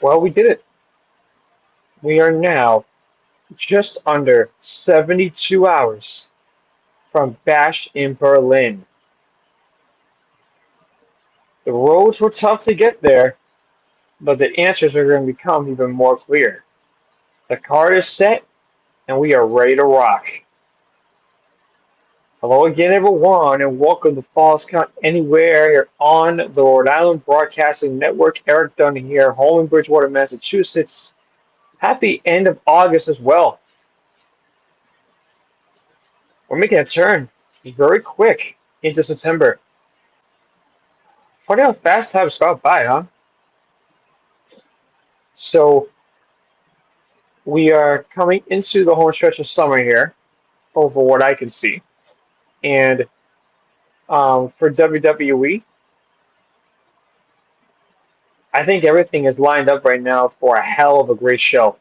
Well, we did it. We are now just under 72 hours from Bash in Berlin. The roads were tough to get there, but the answers are going to become even more clear. The card is set, and we are ready to rock. Hello again, everyone, and welcome to Falls Count Anywhere here on the Rhode Island Broadcasting Network. Erik Dunn here, home in Bridgewater, Massachusetts. Happy end of August as well. We're making a turn very quick into September. Funny how fast time's gone by, huh? So we are coming into the home stretch of summer here, over what I can see. And for WWE, I think everything is lined up right now for a hell of a great show.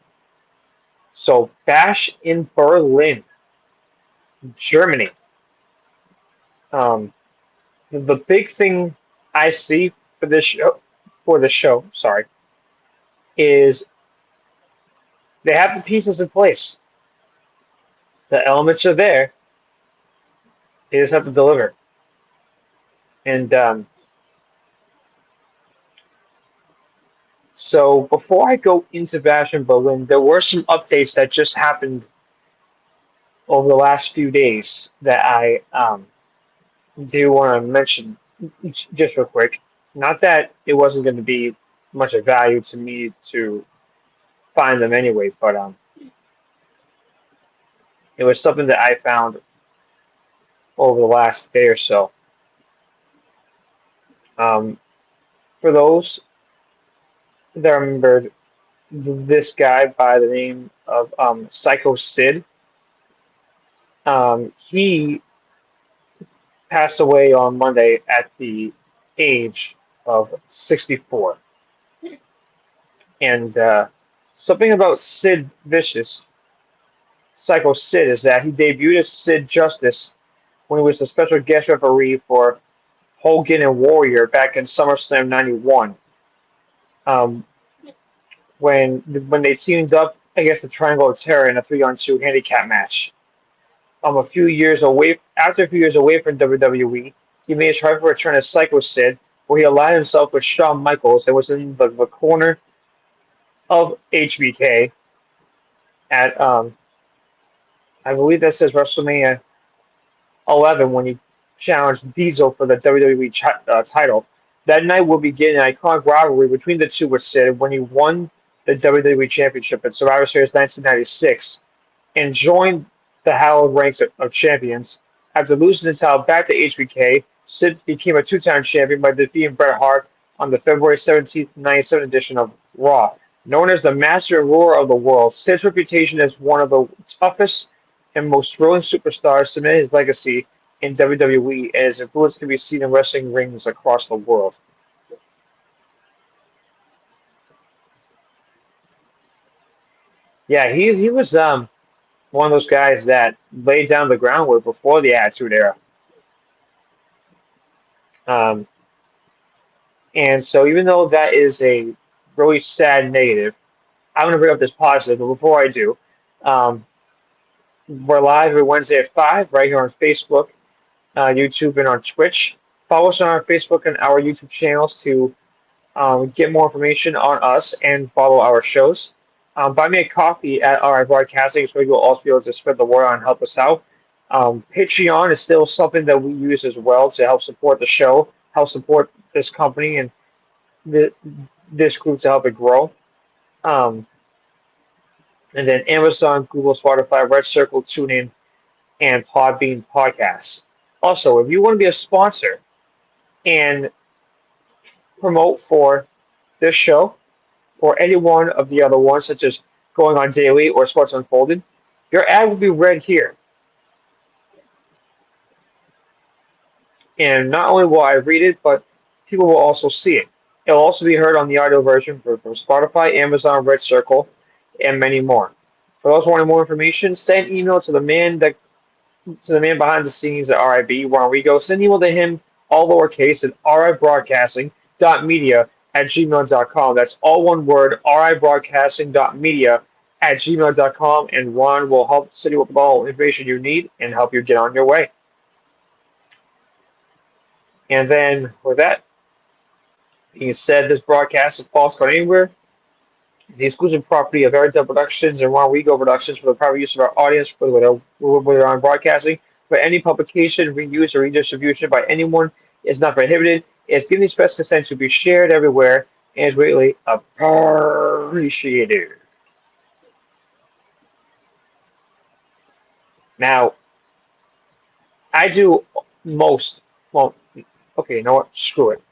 So Bash in Berlin, Germany. Um, the big thing I see for the show, sorry, is they have the pieces in place. The elements are there. They just have to deliver. And so before I go into Bash in Berlin, there were some updates that just happened over the last few days that I do want to mention just real quick. Not that it wasn't going to be much of value to me to find them anyway, but it was something that I found over the last day or so. Um, for those that remembered this guy by the name of Psycho Sid, he passed away on Monday at the age of 64. And something about Sid Vicious, Psycho Sid, is that he debuted as Sid Justice when he was a special guest referee for Hogan and Warrior back in SummerSlam '91. Um, when they teamed up against the Triangle of Terror in a 3-on-2 handicap match. A few years away after a few years away from WWE, he made his triumphant return as Psycho Sid, where he allied himself with Shawn Michaels and was in the corner of HBK at I believe that says WrestleMania 11 when he challenged Diesel for the WWE title. That night will begin an iconic rivalry between the two with Sid when he won the WWE Championship at Survivor Series 1996 and joined the hallowed ranks of champions. After losing the title back to HBK, Sid became a two-time champion by defeating Bret Hart on the February 17th, 1997 edition of Raw. Known as the Master and Ruler of the World, Sid's reputation as one of the toughest and most thrilling superstars cemented his legacy in WWE, and his influence can be seen in wrestling rings across the world. Yeah, he was one of those guys that laid down the groundwork before the Attitude Era. Um, and so even though that is a really sad negative, I'm going to bring up this positive. But before I do, um, we're live every Wednesday at 5 right here on Facebook, YouTube, and on Twitch. Follow us on our Facebook and our YouTube channels to get more information on us and follow our shows. Buy me a coffee at our broadcasting so you'll also be able to spread the word on and help us out. Patreon is still something that we use as well to help support the show, help support this company and the, this group to help it grow. Um, and then Amazon, Google, Spotify, Red Circle, TuneIn, and Podbean podcasts. Also, if you want to be a sponsor and promote for this show, or any one of the other ones, such as Going On Daily or Sports Unfolded, your ad will be read here. And not only will I read it, but people will also see it. It'll also be heard on the audio version from Spotify, Amazon, Red Circle, and many more. For those wanting more information, send email to the man behind the scenes at RIB, Juan Rigo. Send email to him, all lowercase, at ribroadcasting.media ribroadcasting.media@gmail.com. That's all one word, ribroadcasting.media@gmail.com, and Ron will help send you with all information you need and help you get on your way. And then with that being said, this broadcast is false but anywhere. It's the exclusive property of Erik Dunn Productions and Ron Rigo Productions for the private use of our audience, whether on broadcasting. But any publication, reuse, or redistribution by anyone is not prohibited. It's given express consent to be shared everywhere and is greatly appreciated. Now, I do most, well, okay, you know what? Screw it.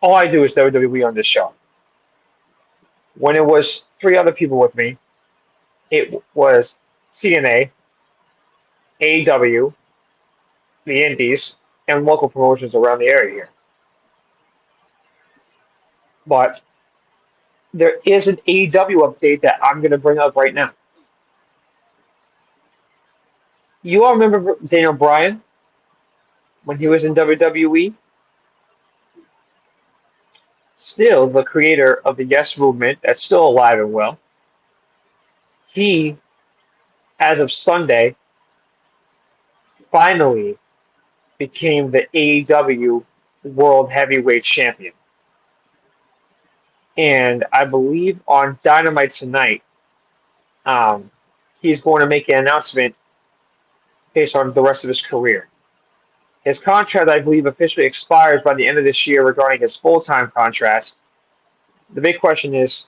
All I do is WWE on this show. When it was three other people with me, it was TNA, AEW, the Indies, and local promotions around the area here. But there is an AEW update that I'm going to bring up right now. You all remember Daniel Bryan when he was in WWE? Still the creator of the Yes Movement, that's still alive and well. He, as of Sunday, finally became the AEW World Heavyweight Champion. And I believe on Dynamite tonight, he's going to make an announcement based on the rest of his career. His contract, I believe, officially expires by the end of this year regarding his full-time contract. The big question is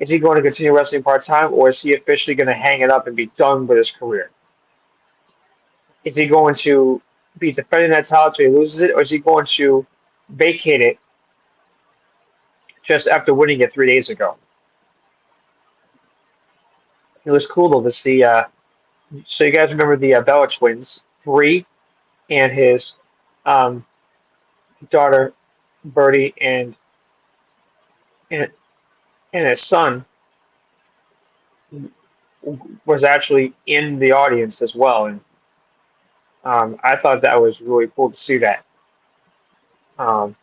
he going to continue wrestling part-time, or is he officially going to hang it up and be done with his career? Is he going to be defending that title until he loses it, or is he going to vacate it just after winning it 3 days ago? It was cool, though, to see. So you guys remember the Bella twins, Bree and his um, daughter, Birdie, and and his son was actually in the audience as well, and I thought that was really cool to see that. Um,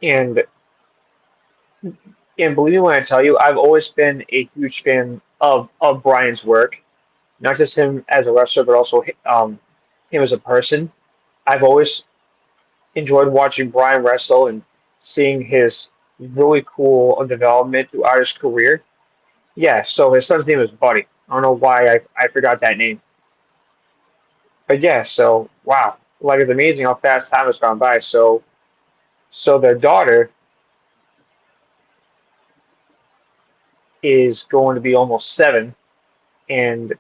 and and believe me when I tell you, I've always been a huge fan of Brian's work, not just him as a wrestler, but also him as a person. I've always enjoyed watching Brian wrestle and seeing his really cool development throughout his career. Yeah, so his son's name is Buddy. I don't know why I forgot that name. But yeah, so wow. Like it's amazing how fast time has gone by. So their daughter is going to be almost 7 and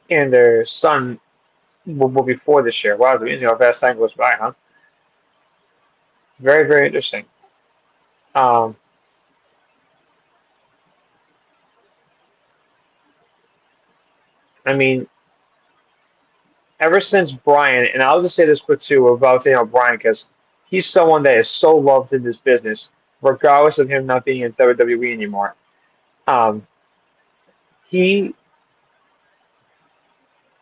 their son will be 4 this year. Wow, it's amazing how fast time goes by, huh? Very, very interesting. Um, I mean, ever since Brian, and I'll just say this quick too about Brian, because he's someone that is so loved in this business, regardless of him not being in WWE anymore. Um, he,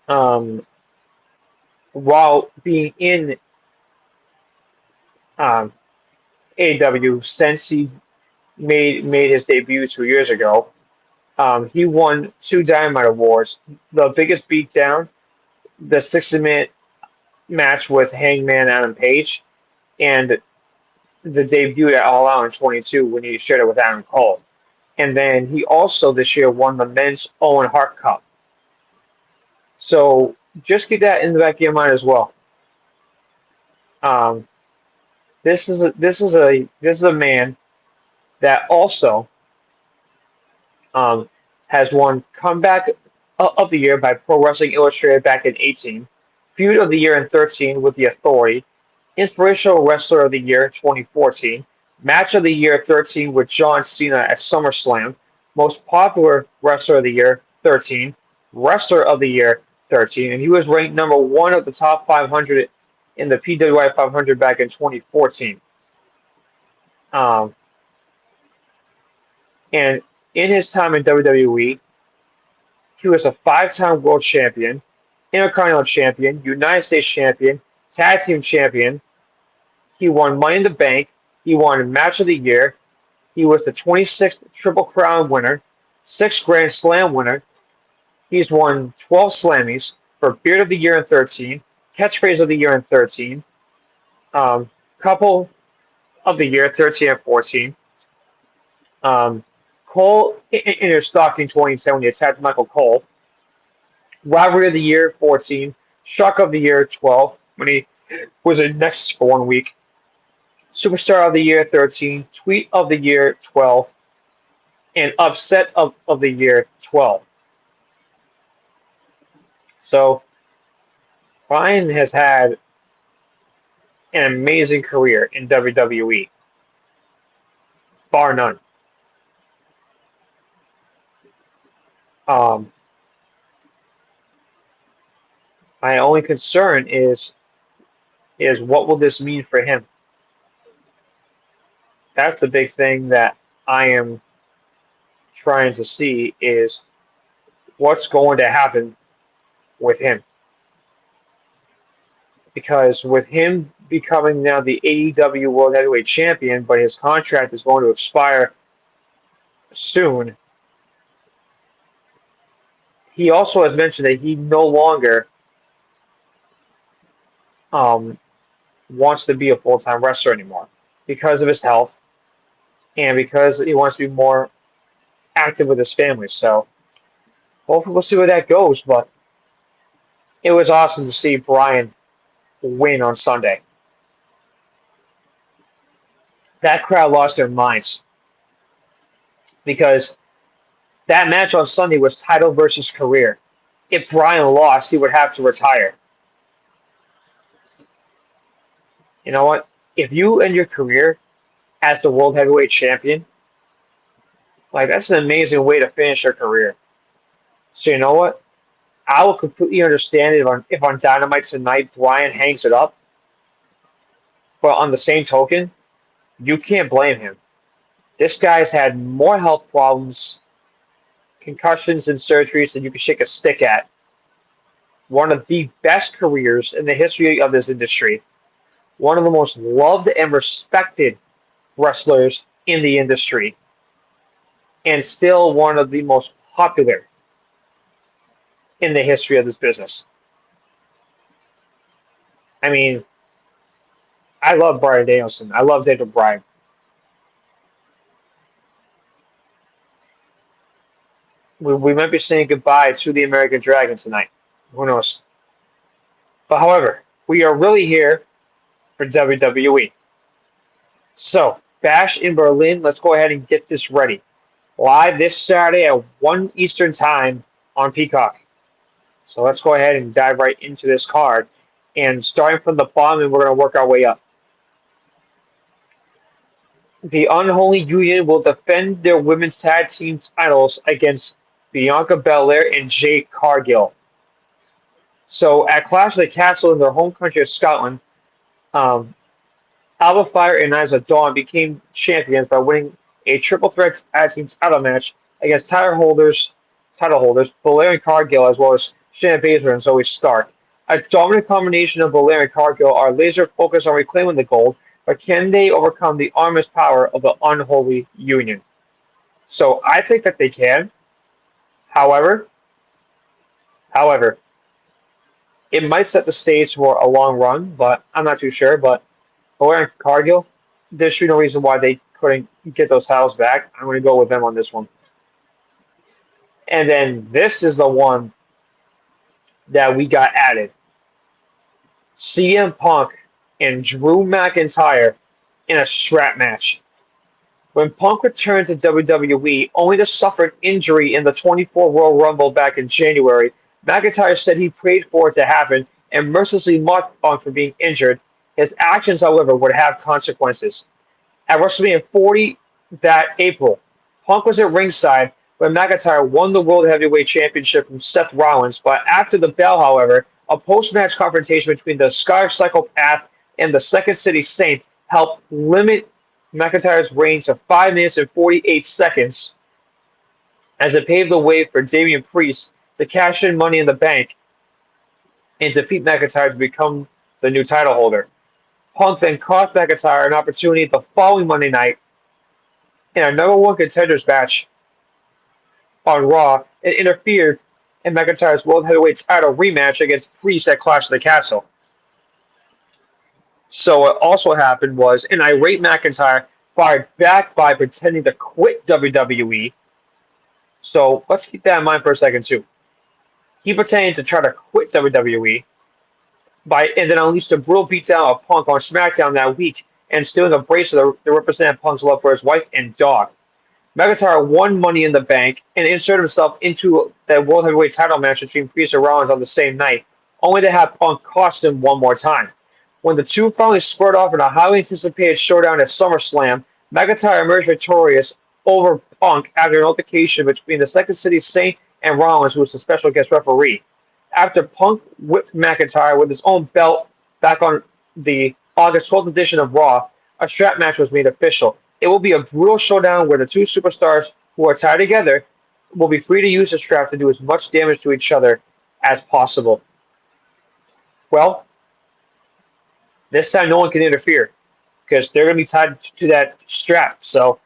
um, while being in um, AEW since he made his debut 2 years ago, he won 2 Dynamite Awards. The biggest beatdown, the 60-minute match with Hangman Adam Page, and the debut at All Out in 22 when he shared it with Adam Cole. And then he also this year won the men's Owen Hart Cup. So just keep that in the back of your mind as well. Um, this is a man that also um, has won Comeback of the Year by Pro Wrestling Illustrated back in 18, Feud of the Year in 13 with The Authority, Inspirational Wrestler of the Year 2014, Match of the Year 13 with John Cena at SummerSlam, Most Popular Wrestler of the Year 13, Wrestler of the Year 13, and he was ranked number 1 of the top 500 in the PWI 500 back in 2014. Um, and in his time in WWE, he was a 5-time world champion, Intercontinental champion, United States champion, Tag Team Champion. He won Money in the Bank. He won Match of the Year. He was the 26th Triple Crown winner, 6th Grand Slam winner. He's won 12 Slammies for Beard of the Year in 13, Catchphrase of the Year in 13, Couple of the Year 13 and 14. Cole in his stocking 2010 when he attacked Michael Cole. Rivalry of the Year 14, Shock of the Year 12 when he was in Nexus for 1 week. Superstar of the Year 13, Tweet of the Year 12, and Upset of the Year 12. So Bryan has had an amazing career in WWE, bar none. Um, my only concern is what will this mean for him? That's the big thing that I am trying to see is what's going to happen with him. Because with him becoming now the AEW World Heavyweight Champion, but his contract is going to expire soon, he also has mentioned that he no longer wants to be a full-time wrestler anymore because of his health and because he wants to be more active with his family. So hopefully we'll see where that goes. But it was awesome to see Bryan win on Sunday. That crowd lost their minds because that match on Sunday was title versus career. If Bryan lost, he would have to retire. You know what? If you end your career as the World Heavyweight Champion, like that's an amazing way to finish your career. So you know what? I will completely understand it if on Dynamite tonight Bryan hangs it up. But on the same token, you can't blame him. This guy's had more health problems, concussions, and surgeries than you can shake a stick at. One of the best careers in the history of this industry. One of the most loved and respected wrestlers in the industry. And still one of the most popular in the history of this business. I mean, I love Bryan Danielson. I love Daniel Bryan. We might be saying goodbye to the American Dragon tonight. Who knows? But however, we are really here for WWE. So, Bash in Berlin, let's go ahead and get this ready. Live this Saturday at 1 Eastern Time on Peacock. So let's go ahead and dive right into this card. And starting from the bottom, we're going to work our way up. The Unholy Union will defend their women's tag team titles against Bianca Belair and Jade Cargill. So at Clash of the Castle in their home country of Scotland, Alba Fire and Knives of Dawn became champions by winning a triple threat tag team title match against title holders Belair and Cargill, as well as Shayna Baszler and Zoe Stark. A dominant combination of Belair and Cargill are laser focused on reclaiming the gold, but can they overcome the armless power of the Unholy Union? So I think that they can. However, it might set the stage for a long run, but I'm not too sure. But Belair and Cargill, there should be no reason why they couldn't get those titles back. I'm going to go with them on this one. And then this is the one that we got added. CM Punk and Drew McIntyre in a strap match. When Punk returned to WWE only to suffer an injury in the 24 Royal Rumble back in January, McIntyre said he prayed for it to happen and mercilessly mocked Punk for being injured. His actions, however, would have consequences. At WrestleMania 40 that April, Punk was at ringside when McIntyre won the World Heavyweight Championship from Seth Rollins, but after the bell, however, a post-match confrontation between the Scottish Psychopath and the Second City Saint helped limit McIntyre's reign to 5 minutes and 48 seconds as it paved the way for Damian Priest to cash in Money in the Bank and defeat McIntyre to become the new title holder. Punk then cost McIntyre an opportunity the following Monday night in a number one contenders match on Raw and interfered in McIntyre's World Heavyweight title rematch against Priest at Clash of the Castle. So what also happened was an irate McIntyre fired back by pretending to quit WWE. So let's keep that in mind for a second too. He pretended to try to quit WWE and then unleashed a brutal beatdown of Punk on SmackDown that week and stealing a bracelet that represented Punk's love for his wife and dog. McIntyre won Money in the Bank and inserted himself into that World Heavyweight title match between Priest and Rollins on the same night, only to have Punk cost him one more time. When the two finally squared off in a highly anticipated showdown at SummerSlam, McIntyre emerged victorious over Punk after an altercation between the Second City Saint and Rollins, who was the special guest referee. After Punk whipped McIntyre with his own belt back on the August 12th edition of Raw, a strap match was made official. It will be a brutal showdown where the two superstars who are tied together will be free to use the strap to do as much damage to each other as possible. Well, this time no one can interfere because they're going to be tied to that strap. So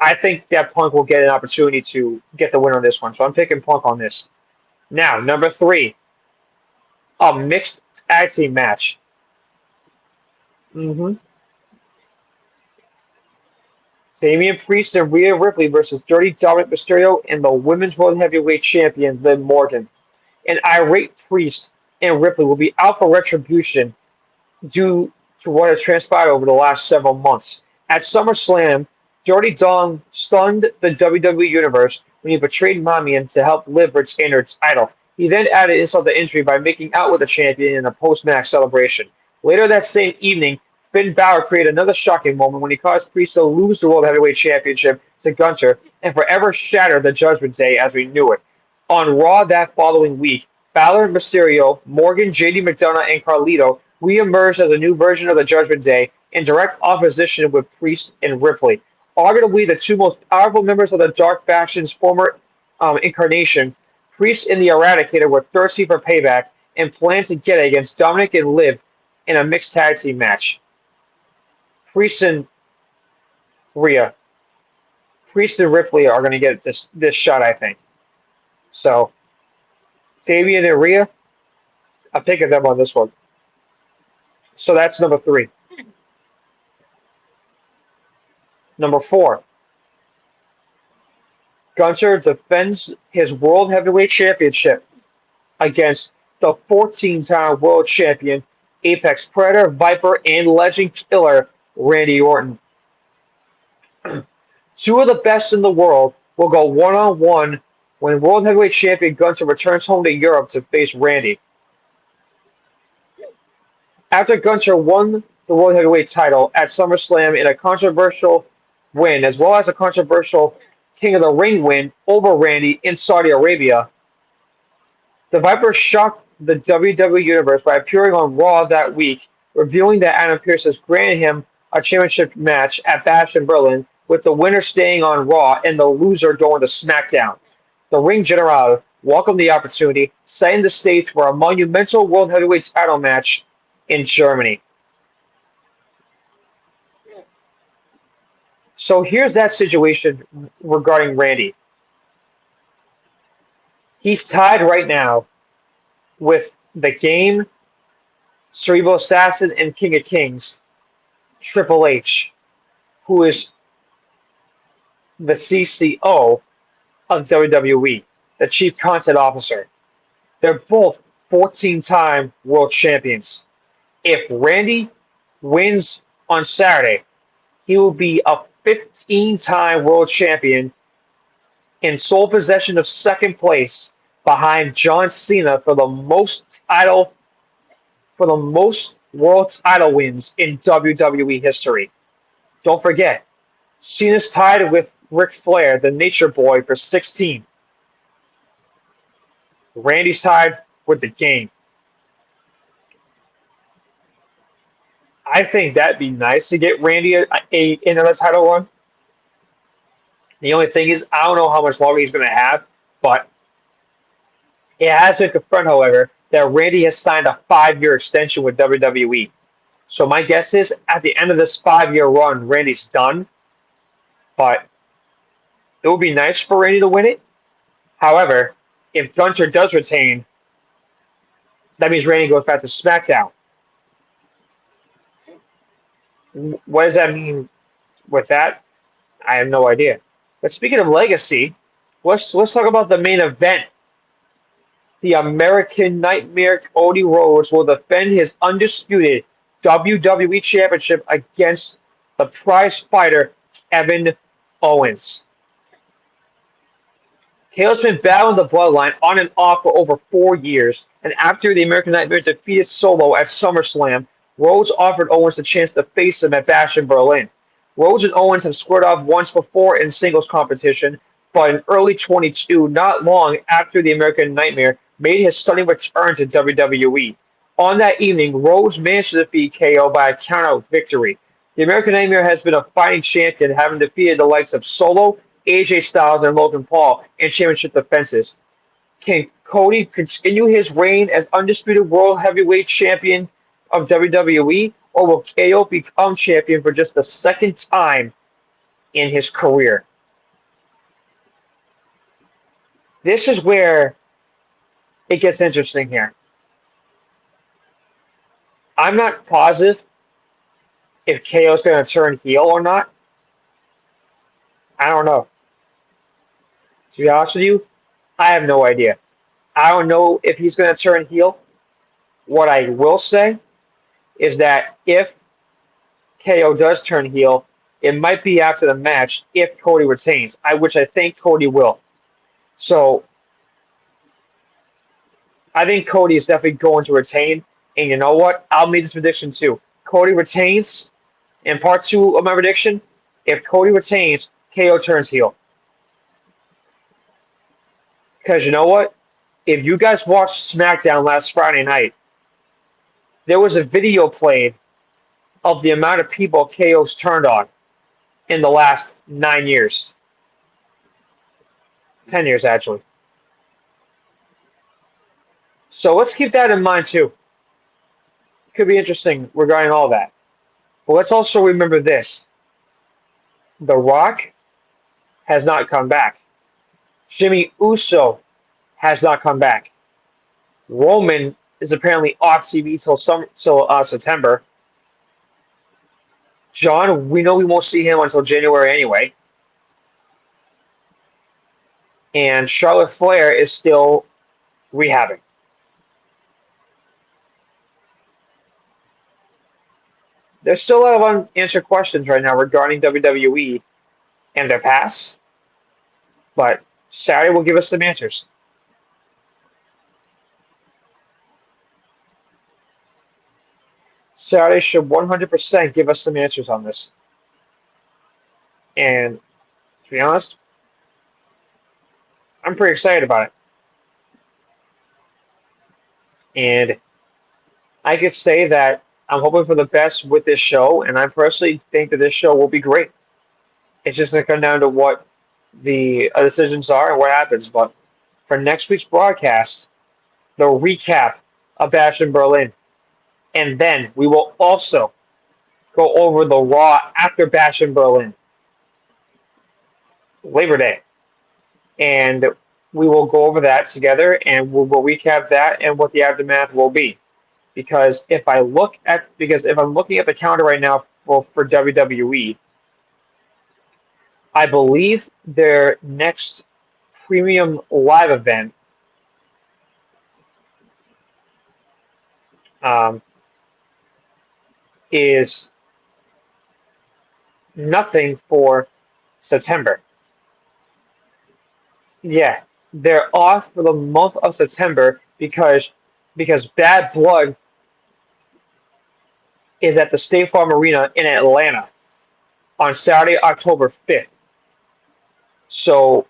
I think that Punk will get an opportunity to get the win on this one. So I'm picking Punk on this. Now, number 3, a mixed tag team match. Damian Priest and Rhea Ripley versus Dirty Dominic Mysterio and the Women's World Heavyweight Champion Liv Morgan. An irate Priest and Ripley will be out for retribution due to what has transpired over the last several months. At SummerSlam, Dirty Dom stunned the WWE Universe when he betrayed Mamian to help Liv retain her title. He then added insult to injury by making out with the champion in a post-match celebration. Later that same evening, Finn Balor created another shocking moment when he caused Priest to lose the World Heavyweight Championship to Gunther and forever shattered the Judgment Day as we knew it. On Raw that following week, Balor, Mysterio, Morgan, JD McDonough, and Carlito re-emerged as a new version of the Judgment Day in direct opposition with Priest and Ripley. Arguably the two most powerful members of the Dark Faction's former incarnation, Priest and the Eradicator were thirsty for payback and planned to get it against Dominic and Liv in a mixed tag team match. Priest and Rhea. Priest and Ripley are going to get this shot, I think. So, Damian and Rhea, I'm picking them on this one. So that's number 3. Number 4. Gunther defends his World Heavyweight Championship against the 14-time World Champion, Apex Predator, Viper, and Legend Killer, Randy Orton. Two of the best in the world will go one-on-one when World Heavyweight Champion Gunther returns home to Europe to face Randy. After Gunther won the World Heavyweight title at SummerSlam in a controversial win, as well as a controversial King of the Ring win over Randy in Saudi Arabia, the Viper shocked the WWE Universe by appearing on Raw that week, revealing that Adam Pearce has granted him a championship match at Bash in Berlin, with the winner staying on Raw and the loser going to SmackDown. The Ring General welcomed the opportunity, setting the stage for a monumental World Heavyweight title match in Germany. So here's that situation regarding Randy. He's tied right now with The Game, Cerebral Assassin, and King of Kings, Triple H, who is the CCO of WWE, the Chief Content Officer. They're both 14-time world champions. If Randy wins on Saturday, he will be a 15-time world champion in sole possession of second place behind John Cena for the most world title wins in WWE history. Don't forget, Cena's tied with Ric Flair, the Nature Boy, for 16. Randy's tied with The Game. I think that'd be nice to get Randy another title run. The only thing is, I don't know how much longer he's going to have, but it has been confirmed, however, that Randy has signed a 5-year extension with WWE. So my guess is at the end of this 5-year run, Randy's done. But it would be nice for Randy to win it. However, if Gunter does retain, that means Randy goes back to SmackDown. What does that mean with that? I have no idea. But speaking of legacy, let's talk about the main event. The American Nightmare Cody Rhodes will defend his undisputed WWE Championship against the prize fighter Kevin Owens. Hale's been battling the bloodline on and off for over 4 years, and after the American Nightmare defeated Solo at SummerSlam, Rhodes offered Owens the chance to face him at Bash in Berlin. Rhodes and Owens have squared off once before in singles competition, but in early 22, not long after the American Nightmare made his stunning return to WWE. On that evening, Rhodes managed to defeat KO by a countout victory. The American Nightmare has been a fighting champion, having defeated the likes of Solo, AJ Styles, and Logan Paul in championship defenses. Can Cody continue his reign as undisputed world heavyweight champion of WWE, or will KO become champion for just the second time in his career? This is where it gets interesting here. I'm not positive if KO is going to turn heel or not. I don't know. To be honest with you, I have no idea. I don't know if he's going to turn heel. What I will say is that if KO does turn heel, it might be after the match if Cody retains, which I think Cody will. So I think Cody is definitely going to retain. And you know what? I'll make this prediction too. Cody retains. In part two of my prediction, if Cody retains, KO turns heel. Because you know what? If you guys watched SmackDown last Friday night, there was a video played of the amount of people KO's turned on in the last 9 years. 10 years, actually. So let's keep that in mind, too. Could be interesting regarding all that. But let's also remember this. The Rock has not come back. Jimmy Uso has not come back. Roman is apparently off TV till September. John, we know we won't see him until January anyway. And Charlotte Flair is still rehabbing. There's still a lot of unanswered questions right now regarding WWE and their past, but Saturday will give us some answers. Saturday should 100% give us some answers on this. And to be honest, I'm pretty excited about it. And I could say that I'm hoping for the best with this show, and I personally think that this show will be great. It's just going to come down to what the decisions are and what happens. But for next week's broadcast, the recap of Bash in Berlin. And then we will also go over the Raw after Bash in Berlin, Labor Day. And we will go over that together, and we'll recap that and what the aftermath will be. Because if I'm looking at the calendar right now for WWE, I believe their next premium live event is nothing for September. Yeah, they're off for the month of September because Bad Blood is at the State Farm Arena in Atlanta on Saturday, October 5th. So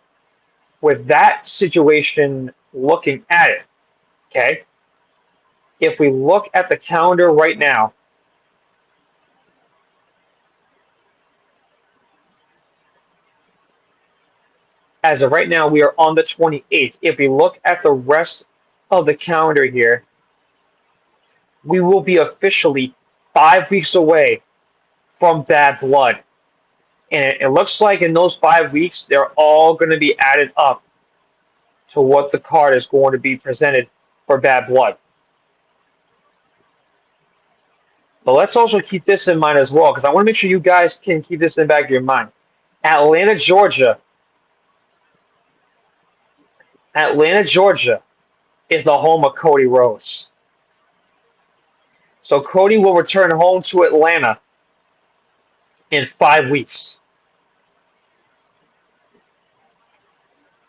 with that situation looking at it, okay, if we look at the calendar right now, as of right now, we are on the 28th. If we look at the rest of the calendar here, we will be officially 5 weeks away from Bad Blood. And it looks like in those 5 weeks, they're all going to be added up to what the card is going to be presented for Bad Blood. But let's also keep this in mind as well, because I want to make sure you guys can keep this in the back of your mind. Atlanta, Georgia. Atlanta, Georgia is the home of Cody Rhodes. So Cody will return home to Atlanta in 5 weeks.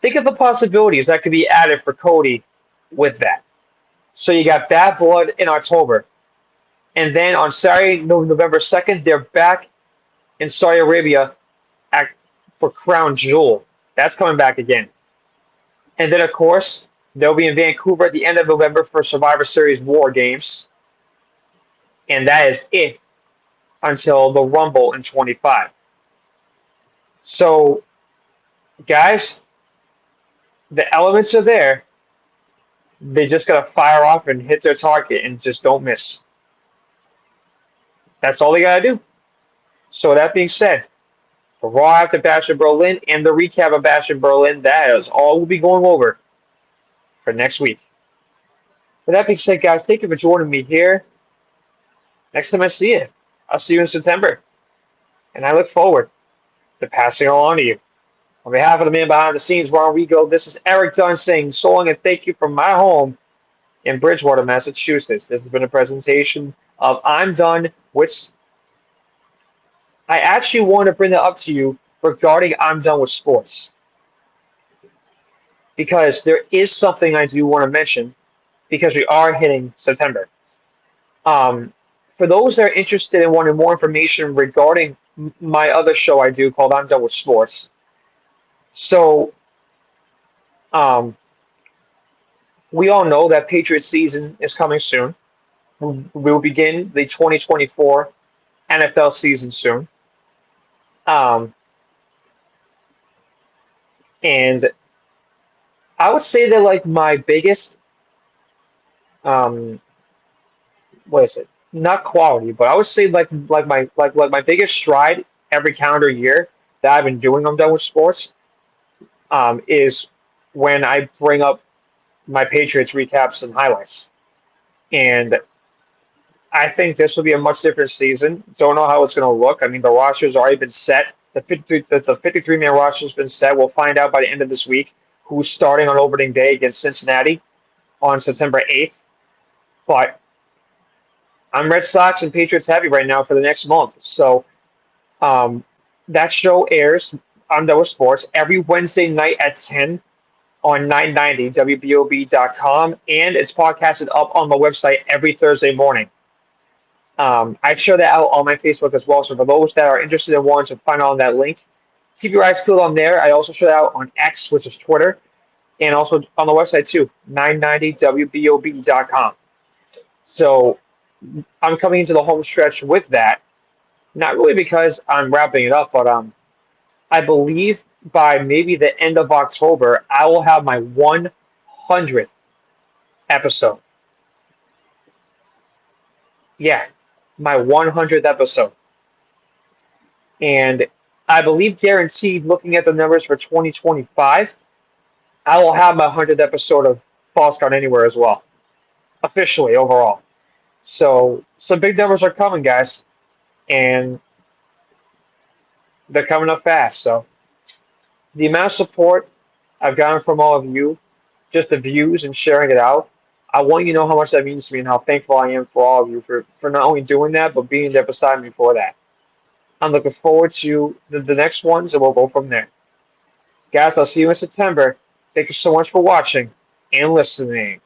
Think of the possibilities that could be added for Cody with that. So you got Bad Blood in October. And then on Saturday, November 2nd, they're back in Saudi Arabia for Crown Jewel. That's coming back again. And then, of course, they'll be in Vancouver at the end of November for Survivor Series War Games. And that is it until the Rumble in 25. So, guys, the elements are there. They just got to fire off and hit their target and just don't miss. That's all they got to do. So, that being said, the Raw after Bash in Berlin and the recap of Bash in Berlin, that is all we'll be going over for next week. With that being said, guys, thank you for joining me here. Next time I see you, I'll see you in September. And I look forward to passing it along to you. On behalf of the man behind the scenes, Ron Rigo, this is Erik Dunn saying so long and thank you from my home in Bridgewater, Massachusetts. This has been a presentation of I'm Done, which I actually want to bring that up to you regarding I'm Done with Sports. Because there is something I do want to mention because we are hitting September. For those that are interested in wanting more information regarding my other show I do called I'm Done with Sports. So, we all know that Patriots season is coming soon. We will begin the 2024 NFL season soon. And I would say that like my biggest, what is it? Not quality, but I would say like my biggest stride every calendar year that I've been doing I'm Done with Sports is when I bring up my Patriots recaps and highlights. And I think this will be a much different season. Don't know how it's going to look. I mean, the roster's already been set. The 53-man roster's been set. We'll find out by the end of this week who's starting on opening day against Cincinnati on September 8th. But I'm Red Sox and Patriots heavy right now for the next month. So that show airs on Double Sports every Wednesday night at 10 on 990 WBOB.com, and it's podcasted up on my website every Thursday morning. I share that out on my Facebook as well. So for those that are interested in wanting to find out on that link, keep your eyes peeled on there. I also share that out on X, which is Twitter, and also on the website too, 990WBOB.com. So I'm coming into the home stretch with that. Not really because I'm wrapping it up, but I believe by maybe the end of October, I will have my 100th episode. Yeah, my 100th episode. And I believe guaranteed, looking at the numbers for 2025, I will have my 100th episode of False Count Anywhere as well, officially overall. So some big numbers are coming, guys, and they're coming up fast. So the amount of support I've gotten from all of you, just the views and sharing it out, I want you to know how much that means to me and how thankful I am for all of you for not only doing that, but being there beside me for that. I'm looking forward to the next ones, and we'll go from there. Guys, I'll see you in September. Thank you so much for watching and listening.